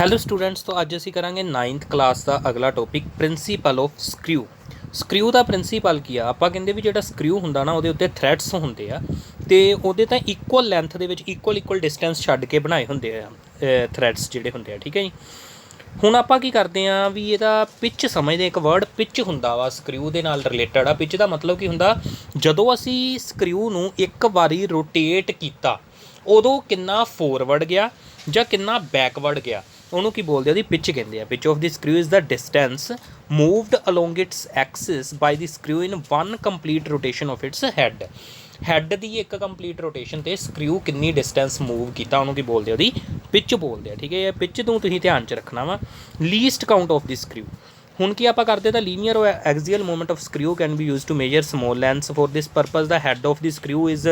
Hello students, तो ਅੱਜ ਅਸੀਂ ਕਰਾਂਗੇ 9th ਕਲਾਸ ਦਾ ਅਗਲਾ topic principle of screw. Screw ਦਾ ਪ੍ਰਿੰਸੀਪਲ ਕੀ ਆ? ਆਪਾਂ ਕਹਿੰਦੇ ਵੀ ਜਿਹੜਾ ਸਕਰਿਊ ਹੁੰਦਾ ਨਾ ਉਹਦੇ ਉੱਤੇ ਥ੍ਰੈਡਸ ਹੁੰਦੇ ਆ ਤੇ ਉਹਦੇ ਤਾਂ ਇਕੁਅਲ ਲੈਂਥ ਦੇ ਵਿੱਚ ਇਕੁਅਲ ਡਿਸਟੈਂਸ ਛੱਡ ਕੇ ਬਣਾਏ ਹੁੰਦੇ ਆ ਥ੍ਰੈਡਸ ਜਿਹੜੇ ਹੁੰਦੇ ਆ। ਠੀਕ ਹੈ ਜੀ। ਹੁਣ ਆਪਾਂ ਕੀ ਕਰਦੇ ਆ ਵੀ ਇਹਦਾ ਪਿੱਚ ਸਮਝਦੇ, ਇੱਕ ਵਰਡ ਪਿੱਚ ਹੁੰਦਾ ਵਾ ਸਕਰਿਊ ਦੇ ਨਾਲ ਰਿਲੇਟਡ ਆ। ਪਿੱਚ ਦਾ ਮਤਲਬ ਕੀ ਹੁੰਦਾ? ਜਦੋਂ ਅਸੀਂ ਸਕਰਿਊ ਨੂੰ ਇੱਕ ਵਾਰੀ ਰੋਟੇਟ ਕੀਤਾ ਉਦੋਂ ਕਿੰਨਾ ਫੋਰਵਰਡ ਗਿਆ ਜਾਂ ਕਿੰਨਾ ਬੈਕਵਰਡ ਗਿਆ, ਉਹਨੂੰ ਕੀ ਬੋਲਦੇ ਆ? ਉਹਦੀ ਪਿੱਚ ਕਹਿੰਦੇ ਆ। Pitch of the screw is the distance moved along its axis by the screw in one complete rotation of its head ਦੀ ਇੱਕ ਕੰਪਲੀਟ ਰੋਟੇਸ਼ਨ ਤੇ ਸਕਰਿਊ ਕਿੰਨੀ ਡਿਸਟੈਂਸ ਮੂਵ ਕੀਤਾ, ਉਹਨੂੰ ਕੀ ਬੋਲਦੇ ਆ? ਉਹਦੀ ਪਿੱਚ ਬੋਲਦੇ ਆ। ਠੀਕ ਹੈ। ਇਹ ਪਿੱਚ ਨੂੰ ਤੁਸੀਂ ਧਿਆਨ 'ਚ ਰੱਖਣਾ ਵਾ। Least count of the screw, ਹੁਣ ਕੀ ਆਪਾਂ ਕਰਦੇ ਤਾਂ linear or axial movement of screw can be use to measure small lengths for this purpose. The head of the screw is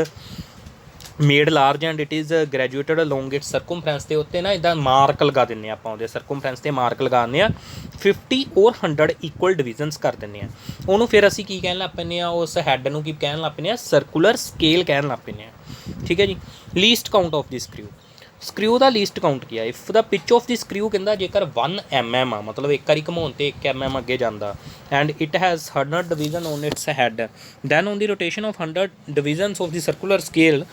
made large and it is graduated along it circumference ਦੇ ਉੱਤੇ ਨਾ ਇੱਦਾਂ mark ਲਗਾ ਦਿੰਦੇ ਆਪਾਂ, ਉਹਦੇ ਸਰਕਮਫਰੈਂਸ 'ਤੇ mark ਲਗਾਉਂਦੇ ਆ। 50 ਔਰ 100 ਇਕੁਅਲ ਡਿਵੀਜ਼ਨਸ ਕਰ ਦਿੰਦੇ ਆ ਉਹਨੂੰ। ਫਿਰ ਅਸੀਂ ਕੀ ਕਹਿਣ ਲੱਗ ਪੈਂਦੇ ਆ? ਉਸ ਹੈੱਡ ਨੂੰ ਕੀ ਕਹਿਣ ਲੱਗ ਪੈਂਦੇ ਆ? ਸਰਕੂਲਰ ਸਕੇਲ ਕਹਿਣ ਲੱਗ ਪੈਂਦੇ ਆ। ਠੀਕ ਹੈ ਜੀ। Least count of the screw, screw ਦਾ ਲੀਸਟ ਕਾਊਂਟ ਕੀ ਆ? If the pitch of the screw ਕਹਿੰਦਾ ਜੇਕਰ 1 mm ਆ, ਮਤਲਬ ਇੱਕ ਵਾਰੀ ਘਮਾਉਣ 'ਤੇ 1 mm ਅੱਗੇ ਜਾਂਦਾ, and it has 100 division on its head, then on the rotation of 100 divisions of the circular scale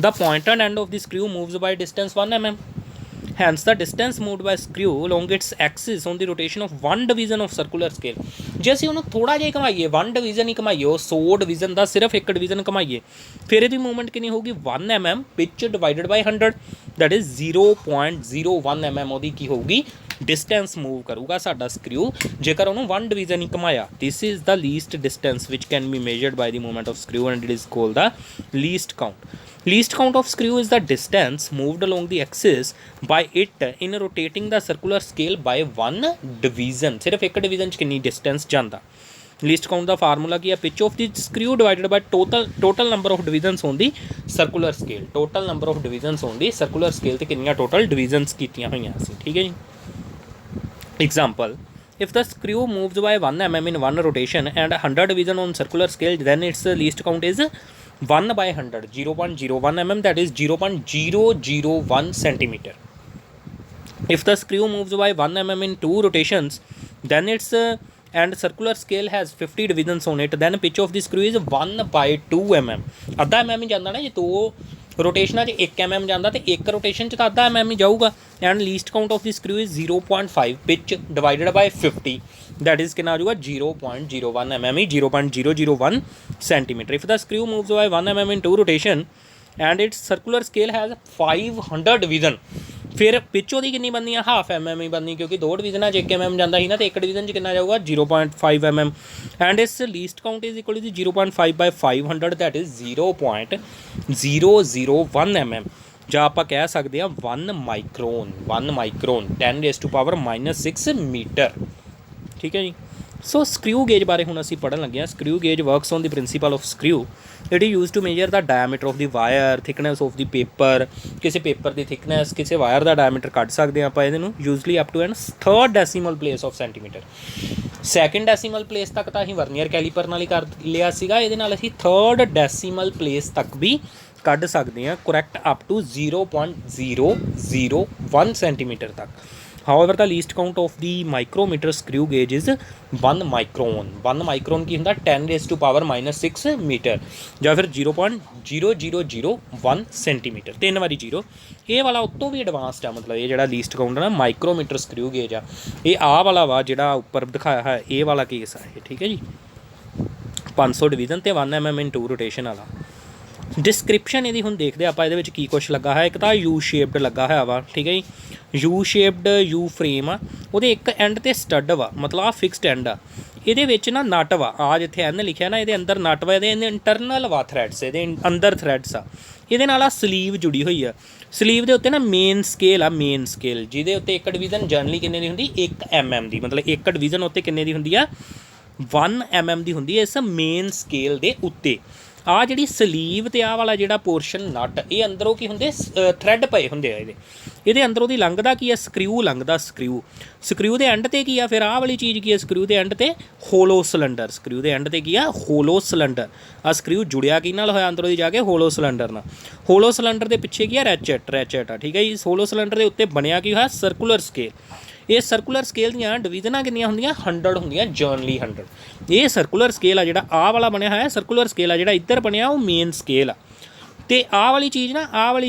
the pointed end of the screw moves by distance 1 mm. Hence the distance moved by screw along its axis on the rotation of 1 division of circular scale. ਜੇ ਅਸੀਂ ਉਹਨੂੰ ਥੋੜਾ ਜਿਹਾ ਘਮਾਈਏ, 1 division ਹੀ ਘਮਾਈਏ, ਉਹ 100 division ਦਾ ਸਿਰਫ ਇੱਕ division ਘਮਾਈਏ, ਫਿਰ ਇਹਦੀ ਮੂਵਮੈਂਟ ਕਿੰਨੀ ਹੋਊਗੀ? 1 mm pitch divided by 100, that is 0.01 mm ਉਹਦੀ ਕੀ ਹੋਊਗੀ? ਡਿਸਟੈਂਸ ਮੂਵ ਕਰੂਗਾ ਸਾਡਾ ਸਕਰਿਊ ਜੇਕਰ ਉਹਨੂੰ 1 ਡਿਵੀਜ਼ਨ ਹੀ ਘਮਾਇਆ। This is the least distance which can be measured by the movement of screw and it is called the least count. Least count of screw is the distance moved along the axis by it in rotating the circular scale by 1 division. ਸਿਰਫ ਇੱਕ division 'ਚ ਕਿੰਨੀ distance ਜਾਂਦਾ। Least count ਦਾ formula ਕੀ ਹੈ? Pitch of the screw divided by total number of divisions on the circular scale. Total number of divisions on the circular scale 'ਤੇ ਕਿੰਨੀਆਂ ਟੋਟਲ ਡਿਵੀਜ਼ਨਸ ਕੀਤੀਆਂ ਹੋਈਆਂ ਸੀ। ਠੀਕ ਹੈ ਜੀ। Example, if the screw moves by 1 mm in one rotation and 100 division on circular scale, then its least count is 1 by 100, 0.01 mm, that is 0.001 centimeter. If the screw moves by 1 mm in 2 rotations, then its and circular scale has 50 divisions on it, then pitch of the screw is 1 by 2 mm. ਅੱਧਾ mm ਹੀ ਜਾਂਦਾ ਨਾ, ਜੇ 2 ਰੋਟੇਸ਼ਨਾਂ 'ਚ 1 mm ਜਾਂਦਾ ਤੇ ਇੱਕ rotation 'ਚ ਤਾਂ ਅੱਧਾ mm ਹੀ ਜਾਊਗਾ। And least count of the screw is 0.5 pitch divided by 50, that is ਕਿੰਨਾ ਆ ਜਾਊਗਾ? 0.01 mm ਹੀ, 0.001 centimeter. If the screw moves by 1 mm in 2 rotation and its circular scale has 500 division, ਫਿਰ ਪਿੱਚ ਉਹਦੀ ਕਿੰਨੀ ਬਣਨੀ ਆ? ਹਾਫ mm ਹੀ ਬਣਨੀ, ਕਿਉਂਕਿ 2 ਡਿਵੀਜ਼ਨਾਂ 'ਚ 1 mm ਜਾਂਦਾ ਸੀ ਨਾ, ਤੇ ਇੱਕ ਡਿਵੀਜ਼ਨ 'ਚ ਕਿੰਨਾ ਜਾਊਗਾ? 0.5 mm. ਐਂਡ ਇਸ least count is equal to 0.5 by 500, that is 0.001 mm, ਜਾਂ ਆਪਾਂ ਕਹਿ ਸਕਦੇ ਹਾਂ 1 ਮਾਈਕਰੋਨ 10⁻⁻6 ਮੀਟਰ। ਠੀਕ ਹੈ ਜੀ। ਸੋ ਸਕਰਿਊ ਗੇਜ ਬਾਰੇ ਹੁਣ ਅਸੀਂ ਪੜ੍ਹਨ ਲੱਗੇ ਹਾਂ। Screw gauge works on the principle of screw. It is use to measure the diameter of the wire, thickness of the paper, ਕਿਸੇ ਪੇਪਰ ਦੀ ਥਿਕਨੈਸ, ਕਿਸੇ ਵਾਇਰ ਦਾ ਡਾਇਆਮੀਟਰ ਕੱਢ ਸਕਦੇ ਹਾਂ ਆਪਾਂ ਇਹਦੇ ਨੂੰ, usually up to and 3rd decimal place of centimetre. 2nd decimal place ਤੱਕ ਤਾਂ ਅਸੀਂ ਵਰਨੀਅਰ ਕੈਲੀਪਰ ਨਾਲ ਹੀ ਕਰ ਲਿਆ ਸੀਗਾ, ਇਹਦੇ ਨਾਲ ਅਸੀਂ 3rd ਡੈਸੀਮਲ ਪਲੇਸ ਤੱਕ ਵੀ ਕੱਢ ਸਕਦੇ ਹਾਂ, ਕਰੈਕਟ ਅਪ ਟੂ 0.001 ਸੈਂਟੀਮੀਟਰ ਤੱਕ। However, the least count of the micrometer screw gauge is 1 micron. 1 micron ਕੀ ਹੁੰਦਾ? 10⁻⁻6 ਮੀਟਰ, ਜਾਂ ਫਿਰ 0.0001 ਸੈਂਟੀਮੀਟਰ। 3 ਵਾਰੀ 0। ਇਹ ਵਾਲਾ ਉਤੋਂ ਵੀ ਐਡਵਾਂਸਡ ਆ, ਮਤਲਬ ਇਹ ਜਿਹੜਾ ਲੀਸਟ ਕਾਊਂਟ ਹੈ ਨਾ ਮਾਈਕਰੋਮੀਟਰ ਸਕਰਿਊ ਗੇਜ ਆ, ਇਹ ਆਹ ਵਾਲਾ ਵਾ ਜਿਹੜਾ ਉੱਪਰ ਦਿਖਾਇਆ ਹੈ, ਇਹ ਵਾਲਾ ਕੇਸ ਆ ਇਹ। ਠੀਕ ਹੈ ਜੀ। 500 ਡਿਵੀਜ਼ਨ ਤੇ 1 mm in 2 rotation ਵਾਲਾ। ਡਿਸਕ੍ਰਿਪਸ਼ਨ ਇਹਦੀ ਹੁਣ ਦੇਖਦੇ ਆਪਾਂ ਇਹਦੇ ਵਿੱਚ ਕੀ ਕੁਛ ਲੱਗਾ ਹੈ। ਇੱਕ ਤਾਂ ਯੂ ਸ਼ੇਪਡ ਲੱਗਾ ਹੋਇਆ ਵਾ। ਠੀਕ ਹੈ ਜੀ। ਯੂ ਸ਼ੇਪਡ ਯੂ ਫਰੇਮ ਆ, ਉਹਦੇ ਇੱਕ ਐਂਡ 'ਤੇ ਸਟੱਡ ਵਾ, ਮਤਲਬ ਆ ਫਿਕਸਡ ਐਂਡ ਆ। ਇਹਦੇ ਵਿੱਚ ਨਾ ਨਟ ਵਾ, ਆ ਜਿੱਥੇ ਐਨ ਲਿਖਿਆ ਨਾ, ਇਹਦੇ ਅੰਦਰ ਨਟ ਵਾ, ਇਹਦੇ ਇੰਟਰਨਲ ਵਾ ਥਰੈਡਸ, ਇਹਦੇ ਅੰਦਰ ਥਰੈਡਸ ਆ। ਇਹਦੇ ਨਾਲ ਆ ਸਲੀਵ ਜੁੜੀ ਹੋਈ ਆ। ਸਲੀਵ ਦੇ ਉੱਤੇ ਨਾ ਮੇਨ ਸਕੇਲ ਆ, ਮੇਨ ਸਕੇਲ, ਜਿਹਦੇ ਉੱਤੇ ਇੱਕ ਡਿਵੀਜ਼ਨ ਜਨਰਲੀ ਕਿੰਨੇ ਦੀ ਹੁੰਦੀ? 1 mm ਦੀ, ਮਤਲਬ ਇੱਕ ਡਿਵੀਜ਼ਨ ਉੱਤੇ ਕਿੰਨੇ ਦੀ ਹੁੰਦੀ ਆ? 1 mm ਦੀ ਹੁੰਦੀ ਹੈ ਇਸ ਮੇਨ ਸਕੇਲ ਦੇ ਉੱਤੇ। ਆ ਜਿਹੜੀ ਸਲੀਵ ਤੇ ਆਹ ਵਾਲਾ ਜਿਹੜਾ ਪੋਰਸ਼ਨ ਨਟ ਇਹ ਅੰਦਰੋਂ ਕੀ ਹੁੰਦੇ ਥਰੈਡ ਪਏ ਹੁੰਦੇ ਆ ਇਹਦੇ ਅੰਦਰੋਂ ਦੀ ਲੰਘਦਾ ਕੀ ਆ ਸਕਰਿਊ ਲੰਘਦਾ ਸਕਰਿਊ ਦੇ ਐਂਡ ਤੇ ਕੀ ਆ ਫਿਰ ਆਹ ਵਾਲੀ ਚੀਜ਼ ਕੀ ਆ ਸਕਰਿਊ ਦੇ ਐਂਡ ਤੇ ਹੋਲੋ ਸਿਲੰਡਰ ਸਕਰਿਊ ਦੇ ਐਂਡ ਤੇ ਕੀ ਆ ਹੋਲੋ ਸਿਲੰਡਰ ਆ ਸਕਰਿਊ ਜੁੜਿਆ ਕੀ ਨਾਲ ਹੋਇਆ ਅੰਦਰੋਂ ਦੀ ਜਾ ਕੇ ਹੋਲੋ ਸਿਲੰਡਰ ਨਾਲ ਹੋਲੋ ਸਿਲੰਡਰ ਦੇ ਪਿੱਛੇ ਕੀ ਆ ਰੈਚਟ ਆ ਠੀਕ ਹੈ ਜੀ ਹੋਲੋ ਸਿਲੰਡਰ ਦੇ ਉੱਤੇ ਬਣਿਆ ਕੀ ਹੋਇਆ ਸਰਕੂਲਰ ਸਕੇਲ ਇਹ ਸਰਕੂਲਰ ਸਕੇਲ ਦੀਆਂ ਡਿਵੀਜ਼ਨਾਂ ਕਿੰਨੀਆਂ ਹੁੰਦੀਆਂ 100 ਹੁੰਦੀਆਂ ਜਰਨਲੀ 100 ਇਹ ਸਰਕੂਲਰ ਸਕੇਲ ਆ ਜਿਹੜਾ ਆਹ ਵਾਲਾ ਬਣਿਆ ਹੋਇਆ ਸਰਕੂਲਰ ਸਕੇਲ ਆ ਜਿਹੜਾ ਇੱਧਰ ਬਣਿਆ ਉਹ ਮੇਨ ਸਕੇਲ ਆ ਤੇ ਆਹ ਵਾਲੀ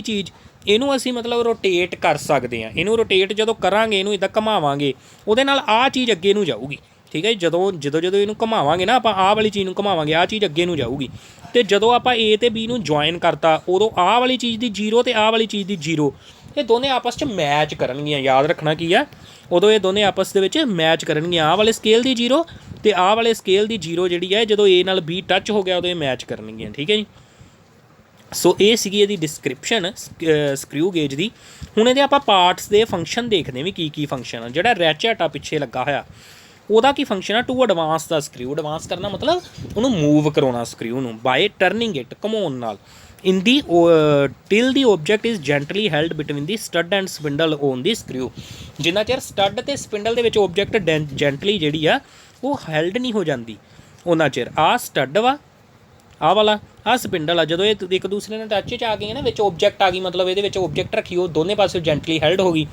ਚੀਜ਼ ਇਹਨੂੰ ਅਸੀਂ ਮਤਲਬ ਰੋਟੇਟ ਕਰ ਸਕਦੇ ਹਾਂ ਇਹਨੂੰ ਰੋਟੇਟ ਜਦੋਂ ਕਰਾਂਗੇ ਇਹਨੂੰ ਇੱਦਾਂ ਘੁਮਾਵਾਂਗੇ ਉਹਦੇ ਨਾਲ ਆਹ ਚੀਜ਼ ਅੱਗੇ ਨੂੰ ਜਾਊਗੀ ਠੀਕ ਹੈ ਜਦੋਂ ਇਹਨੂੰ ਘੁਮਾਵਾਂਗੇ ਨਾ ਆਪਾਂ ਆਹ ਵਾਲੀ ਚੀਜ਼ ਨੂੰ ਘੁਮਾਵਾਂਗੇ ਆਹ ਚੀਜ਼ ਅੱਗੇ ਨੂੰ ਜਾਊਗੀ ਤੇ ਜਦੋਂ ਆਪਾਂ A ਤੇ B ਨੂੰ ਜੁਆਇਨ ਕਰਤਾ ਉਦੋਂ ਆਹ ਵਾਲੀ ਚੀਜ਼ ਦੀ 0 ਤੇ ਆਹ ਵਾਲੀ ਚੀਜ਼ ਦੀ 0 ਇਹ ਦੋਨੇ ਆਪਸ 'ਚ ਮੈਚ ਕਰਨਗੀਆਂ ਯਾਦ ਰੱਖਣਾ ਕੀ ਆ ਉਦੋਂ ਇਹ ਦੋਨੇ ਆਪਸ ਦੇ ਵਿੱਚ ਮੈਚ ਕਰਨਗੀਆਂ ਆਹ ਵਾਲੇ ਸਕੇਲ ਦੀ 0 ਤੇ ਆਹ ਵਾਲੇ ਸਕੇਲ ਦੀ 0 ਜਿਹੜੀ ਹੈ ਜਦੋਂ A ਨਾਲ B ਟੱਚ ਹੋ ਗਿਆ ਉਦੋਂ ਇਹ ਮੈਚ ਕਰਨਗੀਆਂ ਠੀਕ ਹੈ ਜੀ ਸੋ ਇਹ ਸੀਗੀ ਇਹਦੀ ਡਿਸਕ੍ਰਿਪਸ਼ਨ ਸਕਰਿਊ ਗੇਜ ਦੀ ਹੁਣ ਇਹਦੇ ਆਪਾਂ ਪਾਰਟਸ ਦੇ ਫੰਕਸ਼ਨ ਦੇਖਦੇ ਵੀ ਕੀ ਫੰਕਸ਼ਨ ਆ ਜਿਹੜਾ ਰੈਚਟ ਆ ਪਿੱਛੇ ਲੱਗਾ ਹੋਇਆ ਉਹਦਾ ਕੀ ਫੰਕਸ਼ਨ ਆ to advance the screw advance ਕਰਨਾ ਮਤਲਬ ਉਹਨੂੰ ਮੂਵ ਕਰਾਉਣਾ ਸਕਰਿਊ ਨੂੰ ਬਾਏ ਟਰਨਿੰਗ ਇਟ ਘੁਮਾਉਣ ਨਾਲ in the till the object is gently held between the stud and spindle on the screw ਜਿੰਨਾ ਚਿਰ ਸਟੱਡ ਤੇ ਸਪਿੰਡਲ ਦੇ ਵਿੱਚ ਆਬਜੈਕਟ ਜੈਂਟਲੀ ਜਿਹੜੀ ਆ ਉਹ ਹੈਲਡ ਨਹੀਂ ਹੋ ਜਾਂਦੀ ਉਹਨਾਂ ਚਿਰ ਆ ਸਟੱਡ ਵਾ ਆਹ ਵਾਲਾ ਆਹ ਸਪਿੰਡਲ ਆ ਜਦੋਂ ਇਹ ਇੱਕ ਦੂਸਰੇ ਨਾਲ ਟੱਚ 'ਚ ਆ ਗਏ ਨਾ ਵਿੱਚ ਆਬਜੈਕਟ ਆ ਗਈ ਮਤਲਬ ਇਹਦੇ ਵਿੱਚ ਆਬਜੈਕਟ ਰੱਖੀ ਉਹ ਦੋਨੇ ਪਾਸੇ ਜੈਂਟਲੀ ਹੈਲਡ ਹੋ ਗਈ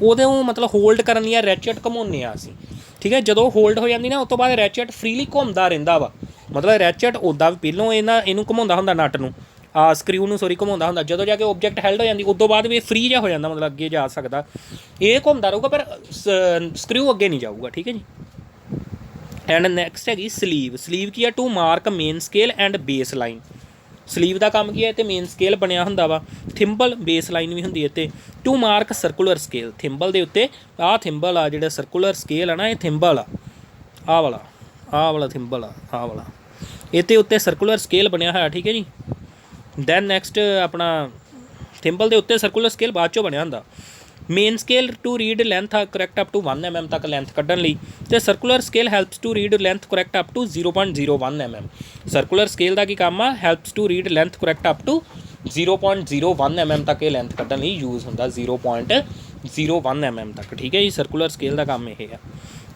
ਉਹਦੇ ਨੂੰ ਮਤਲਬ ਹੋਲਡ ਕਰਨ ਲਈ ਰੈਚਟ ਘੁਮਾਉਂਦੇ ਆ ਅਸੀਂ ਠੀਕ ਹੈ ਜਦੋਂ ਹੋਲਡ ਹੋ ਜਾਂਦੀ ਨਾ ਉਸ ਤੋਂ ਬਾਅਦ ਰੈਚਟ ਫਰੀਲੀ ਘੁੰਮਦਾ ਰਹਿੰਦਾ ਵਾ ਮਤਲਬ ਰੈਚਟ ਉੱਦਾਂ ਵੀ ਪਹਿਲੋਂ ਇਹਨੂੰ ਘੁਮਾਉਂਦਾ ਹੁੰਦਾ ਨਟ ਨੂੰ ਸਕਰਿਊ ਨੂੰ ਘੁਮਾਉਂਦਾ ਹੁੰਦਾ ਜਦੋਂ ਜਾ ਕੇ ਆਬਜੈਕਟ ਹੈਲਡ ਹੋ ਜਾਂਦੀ ਉਸ ਤੋਂ ਬਾਅਦ ਵੀ ਫਰੀ ਜਿਹਾ ਹੋ ਜਾਂਦਾ ਮਤਲਬ ਅੱਗੇ ਜਾ ਸਕਦਾ ਇਹ ਘੁੰਮਦਾ ਰਹੂਗਾ ਪਰ ਸਕਰਿਊ ਅੱਗੇ ਨਹੀਂ ਜਾਊਗਾ ਠੀਕ ਹੈ ਜੀ ਐਂਡ ਨੈਕਸਟ ਹੈਗੀ ਸਲੀਵ ਕੀ ਆ to mark main scale and base line sleeve ਦਾ ਕੰਮ ਕੀ ਹੈ ਤੇ ਮੇਨ ਸਕੇਲ ਬਣਿਆ ਹੁੰਦਾ ਵਾ ਥਿੰਬਲ ਬੇਸ ਲਾਈਨ ਵੀ ਹੁੰਦੀ ਹੈ ਤੇ ਟੂ ਮਾਰਕ ਸਰਕੂਲਰ ਸਕੇਲ ਥਿੰਬਲ ਦੇ ਉੱਤੇ ਆਹ ਥਿੰਬਲ ਆ ਜਿਹੜਾ ਸਰਕੂਲਰ ਸਕੇਲ ਆ ਨਾ ਇਹ ਥਿੰਬਲ ਆ ਆਹ ਵਾਲਾ ਥਿੰਬਲ ਆ ਆਹ ਵਾਲਾ ਇਹਦੇ ਉੱਤੇ ਸਰਕੂਲਰ ਸਕੇਲ ਬਣਿਆ ਹੋਇਆ ਠੀਕ ਹੈ ਜੀ ਦੈਨ ਨੈਕਸਟ ਆਪਣਾ ਥਿੰਬਲ ਦੇ ਉੱਤੇ ਸਰਕੂਲਰ ਸਕੇਲ ਬਾਅਦ 'ਚੋਂ ਬਣਿਆ ਹੁੰਦਾ main scale to read length correct up to 1 mm ਤੱਕ ਲੈਂਥ ਕੱਢਣ ਲਈ ਤੇ circular scale helps to read length correct up to 0.01 mm circular scale ਦਾ ਕੀ ਕੰਮ ਆ helps to read length correct up to 0.01 mm ਤੱਕ ਇਹ ਲੈਂਥ ਕੱਢਣ ਲਈ ਯੂਜ਼ ਹੁੰਦਾ 0.01 mm ਤੱਕ ਠੀਕ ਹੈ ਜੀ ਸਰਕੂਲਰ ਸਕੇਲ ਦਾ ਕੰਮ ਇਹ ਆ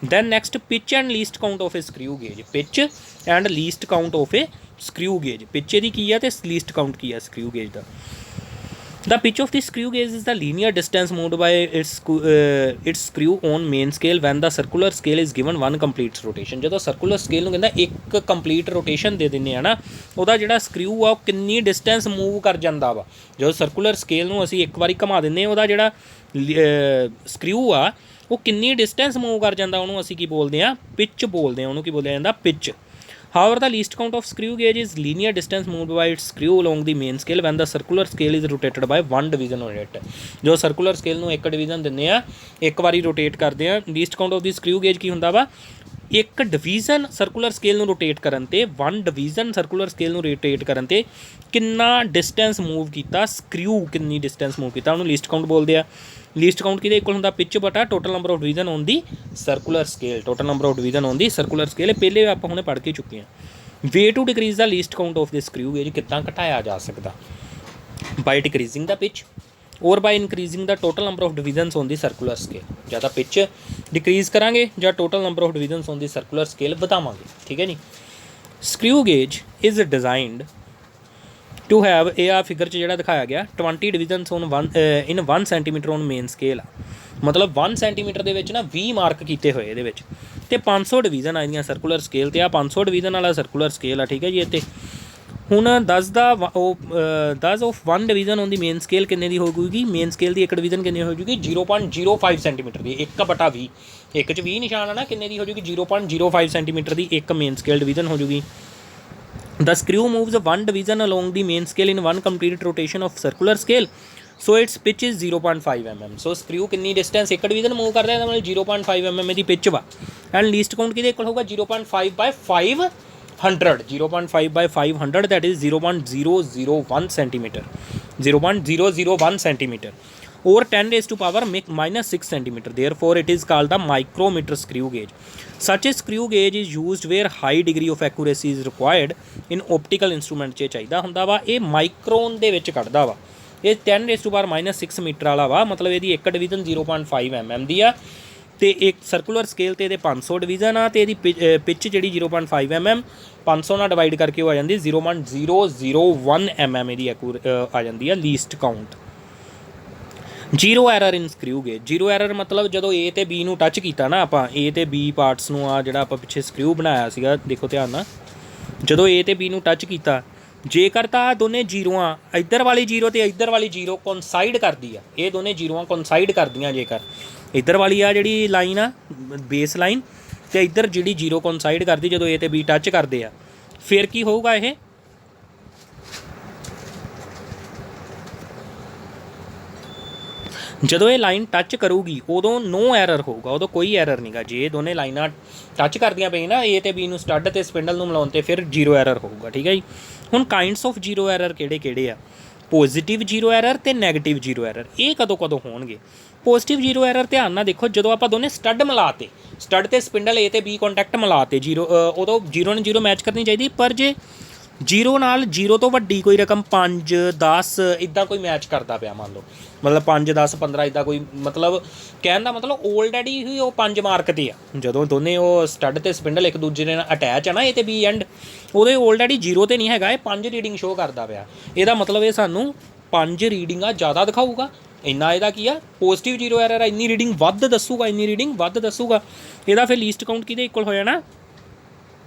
then next pitch and least count of a screw gauge pitch and least count of a screw gauge ਪਿੱਛੇ ਦੀ ਕੀ ਆ ਤੇ ਲੀਸਟ ਕਾਊਂਟ ਕੀ ਆ ਸਕਰਿਊ ਗੇਜ ਦਾ The pitch of the screw gauge is the linear distance moved by its screw on main scale when the circular scale is given one complete rotation ਜਦੋਂ circular scale ਨੂੰ ਕਹਿੰਦਾ ਇੱਕ complete rotation ਦੇ ਦਿੰਦੇ ਆ ਨਾ ਉਹਦਾ ਜਿਹੜਾ ਸਕਰਿਊ ਆ ਉਹ ਕਿੰਨੀ ਡਿਸਟੈਂਸ ਮੂਵ ਕਰ ਜਾਂਦਾ ਵਾ ਜਦੋਂ ਸਰਕੂਲਰ ਸਕੇਲ ਨੂੰ ਅਸੀਂ ਇੱਕ ਵਾਰੀ ਘੁਮਾ ਦਿੰਦੇ ਉਹਦਾ ਜਿਹੜਾ ਸਕਰਿਊ ਆ ਉਹ ਕਿੰਨੀ ਡਿਸਟੈਂਸ ਮੂਵ ਕਰ ਜਾਂਦਾ ਉਹਨੂੰ ਅਸੀਂ ਕੀ ਬੋਲਦੇ ਆ ਪਿਚ ਬੋਲਦੇ ਆ ਉਹਨੂੰ ਕੀ ਬੋਲਿਆ ਜਾਂਦਾ pitch However, the least count of screw gauge is linear distance moved by its screw along the main scale when the circular scale is rotated by one division on it. जो circular scale ਨੂੰ ਇੱਕ division ਦਿੰਦੇ ਆ ਇੱਕ ਵਾਰੀ rotate ਕਰਦੇ ਆ least count of the screw gauge ਕੀ ਹੁੰਦਾ ਵਾ ਇੱਕ ਡਿਵੀਜ਼ਨ ਸਰਕੂਲਰ ਸਕੇਲ ਨੂੰ ਰੋਟੇਟ ਕਰਨ ਤੇ ਵਨ ਡਿਵੀਜ਼ਨ ਸਰਕੂਲਰ ਸਕੇਲ ਨੂੰ ਰੋਟੇਟ ਕਰਨ ਤੇ ਕਿੰਨਾ ਡਿਸਟੈਂਸ ਮੂਵ ਕੀਤਾ ਸਕਰਿਊ ਕਿੰਨੀ ਡਿਸਟੈਂਸ ਮੂਵ ਕੀਤਾ ਉਹਨੂੰ ਲੀਸਟ ਕਾਊਂਟ ਬੋਲਦੇ ਆ ਲੀਸਟ ਕਾਊਂਟ ਕਿਹਦੇ ਇਕੁਅਲ ਹੁੰਦਾ ਪਿਚ ਬਟਾ total number of division on the circular scale total number of division on the circular scale ਪਹਿਲੇ ਆਪਾਂ ਹੁਣੇ ਪੜ੍ਹ ਕੇ ਚੁੱਕੇ ਹਾਂ way to decrease the least count of this screw gauge ਕਿੱਦਾਂ ਘਟਾਇਆ ਜਾ ਸਕਦਾ by decreasing the pitch or by increasing the total number of divisions on the circular scale ਜਾਂ ਤਾਂ ਪਿਚ ਡਿਕਰੀਜ਼ ਕਰਾਂਗੇ ਜਾਂ total number of divisions on the circular scale ਵਧਾਵਾਂਗੇ ਠੀਕ ਹੈ ਜੀ screw gauge is designed to have ਇਹ ਆ ਫਿਗਰ 'ਚ ਜਿਹੜਾ ਦਿਖਾਇਆ ਗਿਆ 20 divisions on 1 centimetre on main scale ਆ ਮਤਲਬ 1 ਸੈਂਟੀਮੀਟਰ ਦੇ ਵਿੱਚ ਨਾ 20 ਮਾਰਕ ਕੀਤੇ ਹੋਏ ਇਹਦੇ ਵਿੱਚ ਤੇ 500 ਡਿਵੀਜ਼ਨ ਆ ਇਹਦੀਆਂ ਸਰਕੂਲਰ ਸਕੇਲ ਤੇ ਆ 500 ਡਿਵੀਜ਼ਨ ਵਾਲਾ ਸਰਕੂਲਰ ਸਕੇਲ ਆ ਠੀਕ ਹੈ ਜੀ ਇੱਥੇ ਹੁਣ 10 of 1 division on the main scale ਕਿੰਨੇ ਦੀ ਹੋਊਗੀ ਮੇਨ ਸਕੇਲ ਦੀ ਇੱਕ ਡਿਵੀਜ਼ਨ ਕਿੰਨੀ ਹੋ ਜੂਗੀ 0.05 ਸੈਂਟੀਮੀਟਰ ਦੀ 1/20 ਇੱਕ 'ਚ 20 ਨਿਸ਼ਾਨ ਆ ਨਾ ਕਿੰਨੇ ਦੀ ਹੋ ਜੂਗੀ 0.05 ਸੈਂਟੀਮੀਟਰ ਦੀ ਇੱਕ ਮੇਨ ਸਕੇਲ ਡਿਵੀਜ਼ਨ ਹੋ ਜੂਗੀ The screw moves one division along the main scale in one complete rotation of circular scale. So its pitch is 0.5 mm. So screw कितनी distance एक डिवीजन मूव कर रहा है तो 0.5 mm में दी pitch वा and least count किधे इक्वल होगा 0.5 by 500 0.5 by 500 that is 0.001 centimeter 0.001 centimeter or 10 raised to power minus 6 centimeter. Therefore, it is called the micrometer screw gauge. Such a screw gauge is used where high degree of accuracy is required in optical instrument 'ਚ ਚਾਹੀਦਾ ਹੁੰਦਾ ਵਾ। ਇਹ Micron ਦੇ ਵਿੱਚ ਕੱਢਦਾ ਵਾ। ਇਹ 10 raised to power minus 6 metre ਵਾਲਾ ਵਾ, ਮਤਲਬ ਇਹਦੀ ਇੱਕ ਡਿਵੀਜ਼ਨ 0.5 mm ਦੀ ਆ ਤੇ ਇੱਕ ਸਰਕੂਲਰ ਸਕੇਲ ਤੇ ਇਹਦੇ 500 ਡਿਵੀਜ਼ਨ ਆ ਤੇ ਇਹਦੀ ਪਿਚ ਜਿਹੜੀ 0.5 mm 500 ਨਾਲ ਡਿਵਾਈਡ ਕਰਕੇ ਉਹ ਆ ਜਾਂਦੀ 0.001 mm ਇਹਦੀ ਆ ਜਾਂਦੀ ਆ ਲੀਸਟ ਕਾਊਂਟ। ਜ਼ੀਰੋ ਐਰਰ ਇਨ ਸਕਰੂ ਗੇਜ। ਜ਼ੀਰੋ ਐਰਰ ਮਤਲਬ ਜਦੋਂ A ਤੇ B ਨੂੰ ਟੱਚ ਕੀਤਾ ਨਾ ਆਪਾਂ, A ਤੇ B ਪਾਰਟਸ ਨੂੰ ਆ ਜਿਹੜਾ ਆਪਾਂ ਪਿੱਛੇ ਸਕਰੂ ਬਣਾਇਆ ਸੀਗਾ, ਦੇਖੋ ਧਿਆਨ ਨਾਲ, ਜਦੋਂ A ਤੇ B ਨੂੰ ਟੱਚ ਕੀਤਾ, ਜੇਕਰ ਤਾਂ ਦੋਨੇ ਜ਼ੀਰੋਆਂ ਇੱਧਰ ਵਾਲੀ ਜ਼ੀਰੋ ਤੇ ਇੱਧਰ ਵਾਲੀ ਜ਼ੀਰੋ ਕੋਨਸਾਈਡ ਕਰਦੀ ਆ, ਇਹ ਦੋਨੇ ਜ਼ੀਰੋਆਂ ਕੋਨਸਾਈਡ ਕਰਦੀਆਂ, ਜੇਕਰ ਇੱਧਰ ਵਾਲੀ ਆ ਜਿਹੜੀ ਲਾਈਨ ਆ ਬੇਸ ਲਾਈਨ ਤੇ ਇੱਧਰ ਜਿਹੜੀ ਜ਼ੀਰੋ ਕੋਨਸਾਈਡ ਕਰਦੀ, ਜਦੋਂ A ਤੇ B ਟੱਚ ਕਰਦੇ ਆ, ਫਿਰ ਕੀ ਹੋਊਗਾ? ਇਹ ਜਦੋਂ ਇਹ ਲਾਈਨ ਟੱਚ ਕਰੂਗੀ ਉਦੋਂ ਨੋ ਐਰਰ ਹੋਊਗਾ, ਉਦੋਂ ਕੋਈ ਐਰਰ ਨਹੀਂਗਾ। ਜੇ ਦੋਨੇ ਲਾਈਨਾਂ ਟੱਚ ਕਰਦੀਆਂ ਪਈਆਂ ਨਾ A ਤੇ B ਨੂੰ, ਸਟੱਡ ਤੇ ਸਪਿੰਡਲ ਨੂੰ ਮਿਲਾਉਣ ਤੇ, ਫਿਰ ਜ਼ੀਰੋ ਐਰਰ ਹੋਊਗਾ, ਠੀਕ ਹੈ ਜੀ। ਹੁਣ ਕਾਈਂਡਸ ਆਫ ਜ਼ੀਰੋ ਐਰਰ ਕਿਹੜੇ ਕਿਹੜੇ ਆ? ਪੋਜ਼ੀਟਿਵ ਜ਼ੀਰੋ ਐਰਰ ਤੇ ਨੈਗੇਟਿਵ ਜ਼ੀਰੋ ਐਰਰ। ਇਹ ਕਦੋਂ ਹੋਣਗੇ? ਪੋਜ਼ੀਟਿਵ ਜ਼ੀਰੋ ਐਰਰ ਧਿਆਨ ਨਾਲ ਦੇਖੋ, ਜਦੋਂ ਆਪਾਂ ਦੋਨੇ ਸਟੱਡ ਮਿਲਾਤੇ, ਸਟੱਡ ਤੇ ਸਪਿੰਡਲ A ਤੇ B ਕੰਟੈਕਟ ਮਿਲਾਤੇ, ਜ਼ੀਰੋ ਉਦੋਂ ਜ਼ੀਰੋ ਨਾਲ ਜ਼ੀਰੋ ਮੈਚ ਕਰਨੀ ਚਾਹੀਦੀ। ਪਰ ਜੇ ਜ਼ੀਰੋ ਨਾਲ ਜ਼ੀਰੋ ਤੋਂ ਵੱਡੀ ਕੋਈ ਰਕਮ 5 10 ਇੱਦਾਂ ਕੋਈ ਮੈਚ ਕਰਦਾ ਪਿਆ, ਮੰਨ ਲਓ ਮਤਲਬ 5 10 15 ਇੱਦਾਂ ਕੋਈ, ਮਤਲਬ ਕਹਿਣ ਦਾ ਮਤਲਬ ਆਲਰੇਡੀ ਹੀ ਉਹ 5 ਮਾਰਕ 'ਤੇ ਆ। ਜਦੋਂ ਦੋਨੇ ਉਹ ਸਟੱਡ ਤੇ ਸਪਿੰਡਲ ਇੱਕ ਦੂਜੇ ਨਾਲ ਅਟੈਚ ਆ ਨਾ A ਤੇ B ਐਂਡ, ਉਹਦੇ ਆਲਰੇਡੀ ਜ਼ੀਰੋ 'ਤੇ ਨਹੀਂ ਹੈਗਾ, ਇਹ 5 ਰੀਡਿੰਗ ਸ਼ੋਅ ਕਰਦਾ ਪਿਆ। ਇਹਦਾ ਮਤਲਬ ਇਹ ਸਾਨੂੰ 5 ਰੀਡਿੰਗਾਂ ਜ਼ਿਆਦਾ ਦਿਖਾਊਗਾ। ਇੰਨਾ ਇਹਦਾ ਕੀ ਆ? ਪੋਜ਼ੀਟਿਵ ਜ਼ੀਰੋ ਐਰਰ ਆ, ਇੰਨੀ ਰੀਡਿੰਗ ਵੱਧ ਦੱਸੂਗਾ, ਇੰਨੀ ਰੀਡਿੰਗ ਵੱਧ ਦੱਸੂਗਾ। ਇਹਦਾ ਫਿਰ ਲੀਸਟ ਕਾਊਂਟ ਕਿਹਦੇ ਇਕੁਅਲ ਹੋ ਜਾਣਾ?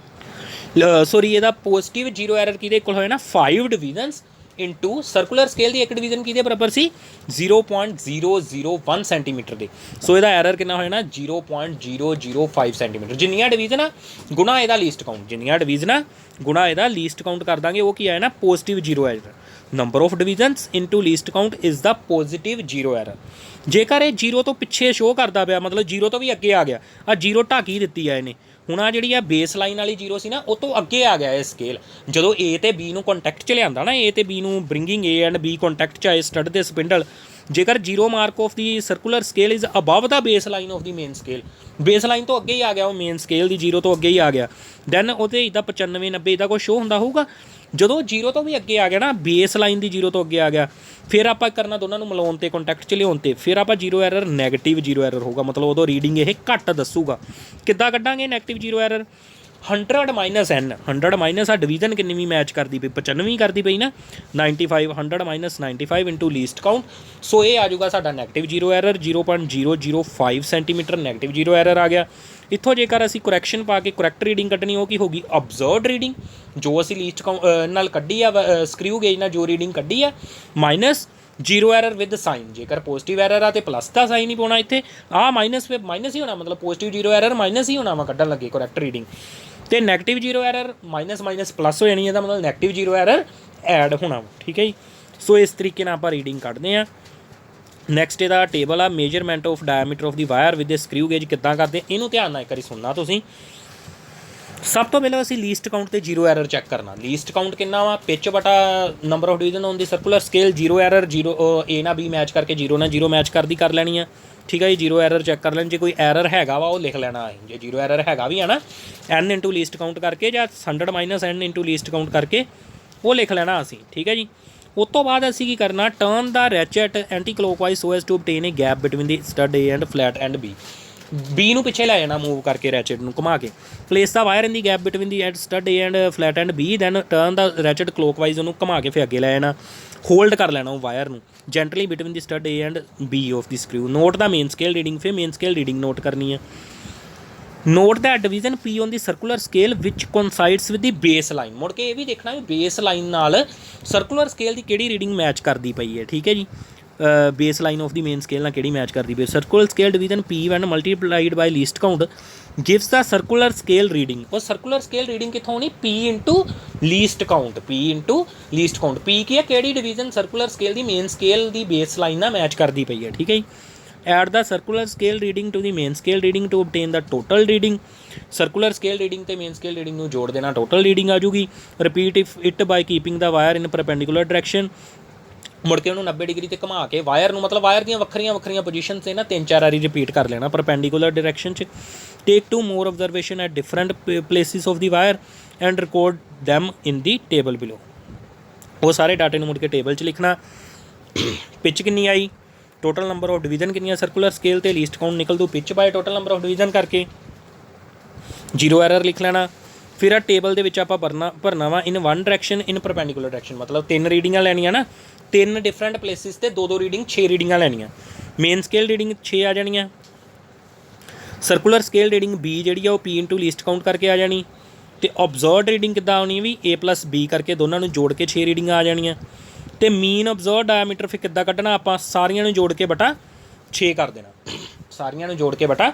ਸੋਰੀ, ਇਹਦਾ ਪੋਜ਼ੀਟਿਵ ਜ਼ੀਰੋ ਐਰਰ ਕਿਹਦੇ ਇਕੁਅਲ ਹੋ ਜਾਣਾ? 5 ਡਿਵੀਜ਼ਨਸ ਇਨਟੂ ਸਰਕੂਲਰ ਸਕੇਲ ਦੀ ਇੱਕ ਡਿਵੀਜ਼ਨ ਕਿਹਦੇ ਬਰਾਬਰ ਸੀ? 0.001 ਸੈਂਟੀਮੀਟਰ ਦੇ। ਸੋ ਇਹਦਾ ਐਰਰ ਕਿੰਨਾ ਹੋ ਜਾਣਾ? 0.005 ਸੈਂਟੀਮੀਟਰ। ਜਿੰਨੀਆਂ ਡਿਵੀਜ਼ਨ ਆ ਗੁਣਾ ਇਹਦਾ ਲੀਸਟ ਕਾਊਂਟ, ਜਿੰਨੀਆਂ ਡਿਵੀਜ਼ਨ ਆ ਗੁਣਾ ਇਹਦਾ ਲੀਸਟ ਕਾਊਂਟ ਕਰ ਦਾਂਗੇ, ਉਹ ਕੀ ਆਇਆ ਨਾ? Positive zero error. Number of divisions into least count is the positive zero error. ਜੇਕਰ ਇਹ ਜ਼ੀਰੋ ਤੋਂ ਪਿੱਛੇ ਸ਼ੋਅ ਕਰਦਾ ਪਿਆ, ਮਤਲਬ ਜ਼ੀਰੋ ਤੋਂ ਵੀ ਅੱਗੇ ਆ ਗਿਆ, ਆ ਜ਼ੀਰੋ ਢਾਕ ਹੀ ਦਿੱਤੀ ਆ ਇਹਨੇ। ਹੁਣ ਆ ਜਿਹੜੀ ਆ ਬੇਸ ਲਾਈਨ ਵਾਲੀ ਜ਼ੀਰੋ ਸੀ ਨਾ, ਉਹ ਤੋਂ ਅੱਗੇ ਆ ਗਿਆ ਇਹ ਸਕੇਲ। ਜਦੋਂ A ਤੇ B ਨੂੰ ਕੰਟੈਕਟ 'ਚ ਲਿਆਂਦਾ ਨਾ, A ਤੇ B ਨੂੰ bringing A and B contact 'ਚ ਆਏ ਸਟੱਡ ਤੇ ਸਪਿੰਡਲ, ਜੇਕਰ zero mark of the circular scale is above the base line of the main scale, base line ਤੋਂ ਅੱਗੇ ਹੀ ਆ ਗਿਆ, ਉਹ ਮੇਨ ਸਕੇਲ ਦੀ ਜ਼ੀਰੋ ਤੋਂ ਅੱਗੇ ਹੀ ਆ ਗਿਆ, ਦੈਨ ਉਹਦੇ ਇੱਦਾਂ 95 90 ਇੱਦਾਂ ਕੁਛ ਸ਼ੋਅ ਹੁੰਦਾ ਹੋਊਗਾ। ਜਦੋਂ ਜ਼ੀਰੋ ਤੋਂ ਵੀ ਅੱਗੇ ਆ ਗਿਆ ਨਾ, ਬੇਸ ਲਾਈਨ ਦੀ ਜ਼ੀਰੋ ਤੋਂ ਅੱਗੇ ਆ ਗਿਆ, ਫਿਰ ਆਪਾਂ ਕਰਨਾ ਦੋਨਾਂ ਨੂੰ ਮਿਲਾਉਣ 'ਤੇ, ਕੰਟੈਕਟ 'ਚ ਲਿਆਉਣ 'ਤੇ, ਫਿਰ ਆਪਾਂ zero error negative zero error ਹੋਊਗਾ, ਮਤਲਬ ਉਦੋਂ ਰੀਡਿੰਗ ਇਹ ਘੱਟ ਦੱਸੂਗਾ। ਕਿੱਦਾਂ ਕੱਢਾਂਗੇ negative zero error? 100 minus n, 100 minus ਆ ਡਿਵੀਜ਼ਨ ਕਿੰਨੀ ਵੀ ਮੈਚ ਕਰਦੀ ਪਈ, 95 ਕਰਦੀ ਪਈ ਨਾ, 95 100 ਮਾਈਨਸ 95 ਇੰਟੂ ਲੀਸਟ ਕਾਊਂਟ। ਸੋ ਇਹ ਆ ਜਾਊਗਾ ਸਾਡਾ negative zero error, 0.005 centimetre negative zero error ਆ ਗਿਆ। ਇੱਥੋਂ ਜੇਕਰ ਅਸੀਂ ਕਰੈਕਸ਼ਨ ਪਾ ਕੇ ਕਰੈਕਟ ਰੀਡਿੰਗ ਕੱਢਣੀ, ਉਹ ਕੀ ਹੋਗੀ? ਅਬਜ਼ਰਵਡ ਰੀਡਿੰਗ, ਜੋ ਅਸੀਂ ਲੀਸਟ ਨਾਲ ਕੱਢੀ ਆ, ਸਕਰੂ ਗੇਜ ਨਾਲ ਜੋ ਰੀਡਿੰਗ ਕੱਢੀ ਆ, minus zero error with sign. ਜੇਕਰ ਪੋਜ਼ੀਟਿਵ ਐਰਰ ਆ ਤੇ ਪਲੱਸ ਦਾ ਸਾਈਨ ਹੀ ਪਾਉਣਾ ਇੱਥੇ, ਆਹ ਮਾਈਨਸ ਮਾਈਨਸ ਹੀ ਹੋਣਾ, ਮਤਲਬ ਪੋਜ਼ੀਟਿਵ ਜ਼ੀਰੋ ਐਰਰ ਮਾਈਨਸ ਹੀ ਹੋਣਾ ਵਾ ਕੱਢਣ ਲੱਗੇ ਕਰੈਕਟ ਰੀਡਿੰਗ, ਤੇ negative zero error minus minus plus ਹੋ ਜਾਣੀ, ਇਹਦਾ ਮਤਲਬ ਨੈਗੇਟਿਵ ਜ਼ੀਰੋ ਐਰਰ ਐਡ ਹੋਣਾ ਵਾ, ਠੀਕ ਹੈ ਜੀ। ਸੋ ਇਸ ਤਰੀਕੇ ਨਾਲ ਆਪਾਂ ਰੀਡਿੰਗ ਕੱਢਦੇ ਹਾਂ। ਨੈਕਸਟ ਇਹਦਾ ਟੇਬਲ ਆ, measurement of diameter of the wire with screw gauge ਕਿੱਦਾਂ ਕਰਦੇ, ਇਹਨੂੰ ਧਿਆਨ ਨਾਲ ਇੱਕ ਵਾਰੀ ਸੁਣਨਾ ਤੁਸੀਂ। ਸਭ ਤੋਂ ਪਹਿਲਾਂ ਅਸੀਂ ਲੀਸਟ ਕਾਊਂਟ ਤੇ ਜ਼ੀਰੋ ਐਰਰ ਚੈੱਕ ਕਰਨਾ। ਲੀਸਟ ਕਾਊਂਟ ਕਿੰਨਾ ਵਾ? ਪਿਚ ਬਟਾ number of division on the circular scale. Zero error, zero A ਨਾਲ B ਮੈਚ ਕਰਕੇ ਜ਼ੀਰੋ ਨਾਲ ਜ਼ੀਰੋ ਮੈਚ ਕਰਦੀ ਕਰ ਲੈਣੀ ਆ, ਠੀਕ ਹੈ ਜੀ। ਜ਼ੀਰੋ ਐਰਰ ਚੈੱਕ ਕਰ ਲੈਣ, ਜੇ ਕੋਈ ਐਰਰ ਹੈਗਾ ਵਾ ਉਹ ਲਿਖ ਲੈਣਾ ਹੈ, ਜੇ ਜ਼ੀਰੋ ਐਰਰ ਹੈਗਾ ਵੀ ਆ ਨਾ, n ਇੰਟੂ ਲੀਸਟ ਕਾਊਂਟ ਕਰਕੇ ਜਾਂ 100 minus n into least count ਕਰਕੇ ਉਹ ਲਿਖ ਲੈਣਾ ਅਸੀਂ, ਠੀਕ ਹੈ ਜੀ। ਉਸ ਤੋਂ ਬਾਅਦ ਅਸੀਂ ਕੀ ਕਰਨਾ? Turn the ratchet anticlockwise so as to obtain a gap between the stud A and flat end B। B ਨੂੰ ਪਿੱਛੇ ਲੈ ਜਾਣਾ ਮੂਵ ਕਰਕੇ, ਰੈਚਟ ਨੂੰ ਘੁਮਾ ਕੇ। Place the wire in the gap between the stud A and flat end B, then turn the ratchet clockwise, ਉਹਨੂੰ ਘੁਮਾ ਕੇ ਫਿਰ ਅੱਗੇ ਲੈ ਜਾਣਾ, ਹੋਲਡ ਕਰ ਲੈਣਾ ਉਹ ਵਾਇਰ ਨੂੰ gently between the stud A and B of the screw. Note the main scale reading, ਫਿਰ ਮੇਨ ਸਕੇਲ ਰੀਡਿੰਗ ਨੋਟ ਕਰਨੀ ਹੈ। Note the division P on the circular scale which coincides with the base line. ਮੁੜ ਕੇ ਇਹ ਵੀ ਦੇਖਣਾ ਵੀ base line ਨਾਲ ਸਰਕੂਲਰ ਸਕੇਲ ਦੀ ਕਿਹੜੀ ਰੀਡਿੰਗ ਮੈਚ ਕਰਦੀ ਪਈ ਹੈ, ਠੀਕ ਹੈ ਜੀ। Base line of the main scale ਨਾਲ ਕਿਹੜੀ ਮੈਚ ਕਰਦੀ ਪਈ। Circular scale division P when multiplied by least count gives the circular scale reading. ਉਹ ਸਰਕੂਲਰ ਸਕੇਲ ਰੀਡਿੰਗ ਕਿੱਥੋਂ ਆਉਣੀ? P into least count, P into least count. P ਕੀ ਹੈ? ਕਿਹੜੀ ਡਿਵੀਜ਼ਨ ਸਰਕੂਲਰ ਸਕੇਲ ਦੀ ਮੇਨ ਸਕੇਲ ਦੀ base line ਨਾਲ match ਕਰਦੀ ਪਈ ਹੈ, ਠੀਕ ਹੈ ਜੀ। Add the circular scale reading to the main scale reading to obtain the total reading. Circular scale reading ਤੇ ਮੇਨ ਸਕੇਲ ਰੀਡਿੰਗ ਨੂੰ ਜੋੜ ਦੇਣਾ, ਟੋਟਲ ਰੀਡਿੰਗ ਆ ਜੂਗੀ। Repeat it by keeping the wire in perpendicular direction. ਮੁੜ ਕੇ ਉਹਨੂੰ 90 degree ਤੇ ਘੁਮਾ ਕੇ ਵਾਇਰ ਨੂੰ, ਮਤਲਬ ਵਾਇਰ ਦੀਆਂ ਵੱਖਰੀਆਂ ਵੱਖਰੀਆਂ ਪੋਜੀਸ਼ਨ 'ਤੇ ਨਾ 3-4 ਵਾਰੀ ਰਿਪੀਟ ਕਰ ਲੈਣਾ ਪਰਪੈਂਡੀਕੂਲਰ ਡਾਇਰੈਕਸ਼ਨ 'ਚ। Take 2 more observation at different places of the wire and record them in the table below. ਉਹ ਸਾਰੇ ਡਾਟੇ ਨੂੰ ਮੁੜ ਕੇ ਟੇਬਲ 'ਚ ਲਿਖਣਾ। ਪਿਚ ਕਿੰਨੀ ਆਈ, ਟੋਟਲ ਨੰਬਰ ਆਫ ਡਿਵੀਜ਼ਨ ਕਿੰਨੀਆਂ, ਸਰਕੂਲਰ ਸਕੇਲ 'ਤੇ ਲੀਸਟ ਕਾਊਂਟ ਨਿਕਲ ਦੂ pitch by total number of division ਕਰਕੇ, ਜ਼ੀਰੋ ਐਰਰ ਲਿਖ ਲੈਣਾ। ਫਿਰ ਆ ਟੇਬਲ ਦੇ ਵਿੱਚ ਆਪਾਂ ਭਰਨਾ ਵਾ in one direction in perpendicular direction, ਮਤਲਬ 3 ਰੀਡਿੰਗਾਂ ਲੈਣੀਆਂ ਨਾ, 3 ਡਿਫਰੈਂਟ ਪਲੇਸਿਸ 'ਤੇ 2-2 ਰੀਡਿੰਗ, 6 ਰੀਡਿੰਗਾਂ ਲੈਣੀਆਂ। ਮੇਨ ਸਕੇਲ ਰੀਡਿੰਗ 6 ਆ ਜਾਣੀਆਂ। ਸਰਕੂਲਰ ਸਕੇਲ ਰੀਡਿੰਗ B ਜਿਹੜੀ ਆ ਉਹ P ਇੰਟੂ ਲੀਸਟ ਕਾਊਂਟ ਕਰਕੇ ਆ ਜਾਣੀ। ਅਤੇ ਓਬਜ਼ਰਵਡ ਰੀਡਿੰਗ ਕਿੱਦਾਂ ਆਉਣੀ ਵੀ A+B ਕਰਕੇ ਦੋਨਾਂ ਨੂੰ ਜੋੜ ਕੇ 6 ਰੀਡਿੰਗਾਂ ਆ ਜਾਣੀਆਂ। ਅਤੇ ਮੀਨ ਓਬਜ਼ਰਵਡ ਡਾਇਆਮੀਟਰ ਫਿਰ ਕਿੱਦਾਂ ਕੱਢਣਾ, ਆਪਾਂ ਸਾਰੀਆਂ ਨੂੰ ਜੋੜ ਕੇ ਬਟਾ 6 ਕਰ ਦੇਣਾ। ਸਾਰੀਆਂ ਨੂੰ ਜੋੜ ਕੇ ਬਟਾ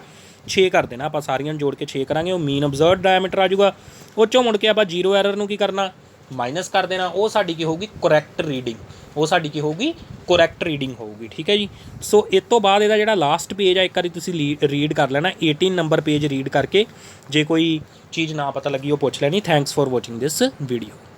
6 ਕਰ ਦੇਣਾ, ਆਪਾਂ ਸਾਰੀਆਂ ਨੂੰ ਜੋੜ ਕੇ 6 ਕਰਾਂਗੇ, ਉਹ ਮੀਨ ਓਬਜ਼ਰਵਡ ਡਾਇਆਮੀਟਰ ਆ ਜਾਊਗਾ। ਉਹ 'ਚੋਂ ਮੁੜ ਕੇ ਆਪਾਂ ਜ਼ੀਰੋ ਐਰਰ ਨੂੰ ਕੀ ਕਰਨਾ, ਮਾਈਨਸ ਕਰ ਦੇਣਾ। ਉਹ ਸਾਡੀ ਕੀ ਹੋਊਗੀ, ਕਰੈਕਟ ਰੀਡਿੰਗ। ਉਹ ਸਾਡੀ ਕੀ ਹੋਊਗੀ, ਕਰੈਕਟ ਰੀਡਿੰਗ ਹੋਊਗੀ। ਠੀਕ ਹੈ ਜੀ। ਸੋ ਇਸ ਤੋਂ ਬਾਅਦ ਇਹਦਾ ਜਿਹੜਾ ਲਾਸਟ ਪੇਜ ਆ ਇੱਕ ਵਾਰੀ ਤੁਸੀਂ ਰੀਡ ਕਰ ਲੈਣਾ, 18 ਨੰਬਰ ਪੇਜ ਰੀਡ ਕਰਕੇ ਜੇ ਕੋਈ ਚੀਜ਼ ਨਾ ਪਤਾ ਲੱਗੀ ਉਹ ਪੁੱਛ ਲੈਣੀ। Thanks for watching this video.